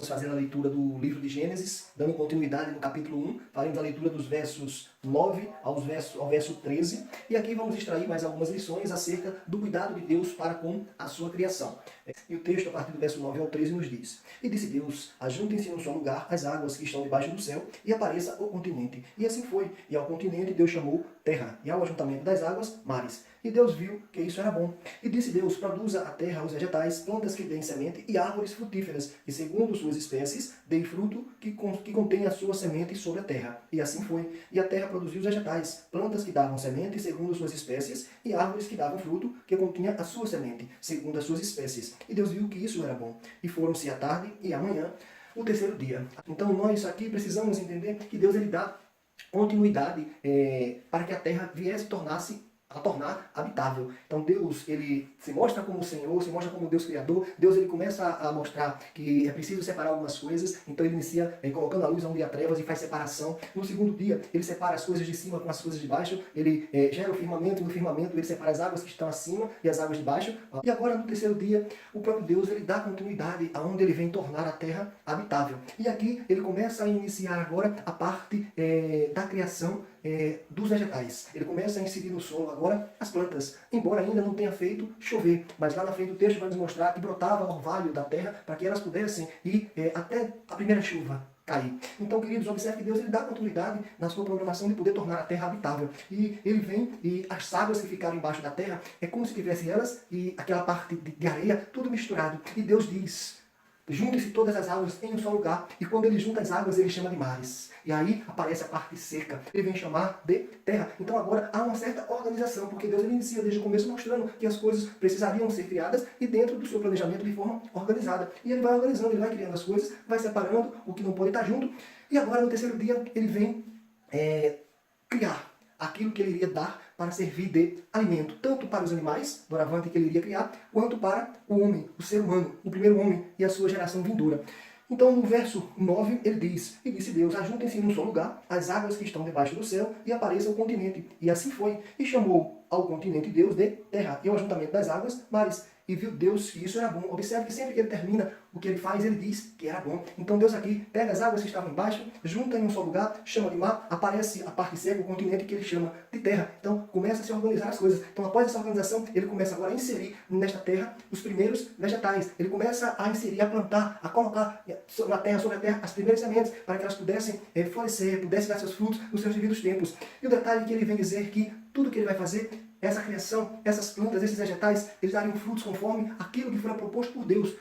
Fazendo a leitura do livro de Gênesis, dando continuidade no capítulo 1, faremos a leitura dos versos 9 ao verso 13, e aqui vamos extrair mais algumas lições acerca do cuidado de Deus para com a sua criação. E o texto, a partir do verso 9 ao 13, nos diz: E disse Deus, ajuntem-se num só lugar as águas que estão debaixo do céu, e apareça o continente. E assim foi, e ao continente Deus chamou terra, e ao ajuntamento das águas, mares. E Deus viu que isso era bom. E disse Deus, produza a terra os vegetais, plantas que deem semente, e árvores frutíferas, e segundo suas espécies, dê fruto que contém a sua semente sobre a terra. E assim foi. E a terra produziu os vegetais, plantas que davam semente, segundo suas espécies, e árvores que davam fruto que continha a sua semente, segundo as suas espécies. E Deus viu que isso era bom. E foram-se à tarde e à manhã, o terceiro dia. Então nós aqui precisamos entender que Deus ele dá continuidade para que a terra viesse a tornar habitável. Então Deus, ele se mostra como o Senhor, se mostra como Deus Criador. Deus, ele começa a mostrar que é preciso separar algumas coisas. Então ele inicia colocando a luz onde há trevas e faz separação. No segundo dia, ele separa as coisas de cima com as coisas de baixo. Ele gera o firmamento, e no firmamento ele separa as águas que estão acima e as águas de baixo. E agora, no terceiro dia, o próprio Deus, ele dá continuidade aonde ele vem tornar a terra habitável. E aqui ele começa a iniciar agora a parte da criação dos vegetais. Ele começa a inserir no solo agora as plantas, embora ainda não tenha feito chover, mas lá na frente o texto vai nos mostrar que brotava orvalho da terra para que elas pudessem ir até a primeira chuva cair. Então, queridos, observe que Deus ele dá continuidade na sua programação de poder tornar a terra habitável. E ele vem e as águas que ficaram embaixo da terra é como se tivesse elas e aquela parte de areia tudo misturado. E Deus diz: juntem-se todas as águas em um só lugar. E quando ele junta as águas, ele chama de mares. E aí aparece a parte seca. Ele vem chamar de terra. Então agora há uma certa organização, porque Deus ele inicia desde o começo mostrando que as coisas precisariam ser criadas e dentro do seu planejamento de forma organizada. E ele vai organizando, ele vai criando as coisas, vai separando o que não pode estar junto. E agora no terceiro dia ele vem criar aquilo que ele iria dar para servir de alimento, tanto para os animais, doravante que ele iria criar, quanto para o homem, o ser humano, o primeiro homem e a sua geração vindoura. Então, no verso 9, ele diz: E disse Deus, ajuntem-se num só lugar as águas que estão debaixo do céu, e apareça o continente. E assim foi. E chamou ao continente Deus de terra, e ao ajuntamento das águas, mares. E viu Deus que isso era bom. Observe que sempre que ele termina o que ele faz, ele diz que era bom. Então Deus aqui pega as águas que estavam embaixo, junta em um só lugar, chama de mar, aparece a parte seca, o continente que ele chama de terra. Então começa a se organizar as coisas. Então após essa organização, ele começa agora a inserir nesta terra os primeiros vegetais. Ele começa a inserir, a plantar, a colocar na terra, sobre a terra, as primeiras sementes, para que elas pudessem florescer, pudessem dar seus frutos nos seus devidos tempos. E o detalhe é que ele vem dizer que tudo que ele vai fazer, essa criação, essas plantas, esses vegetais, eles dariam frutos conforme aquilo que fora proposto por Deus.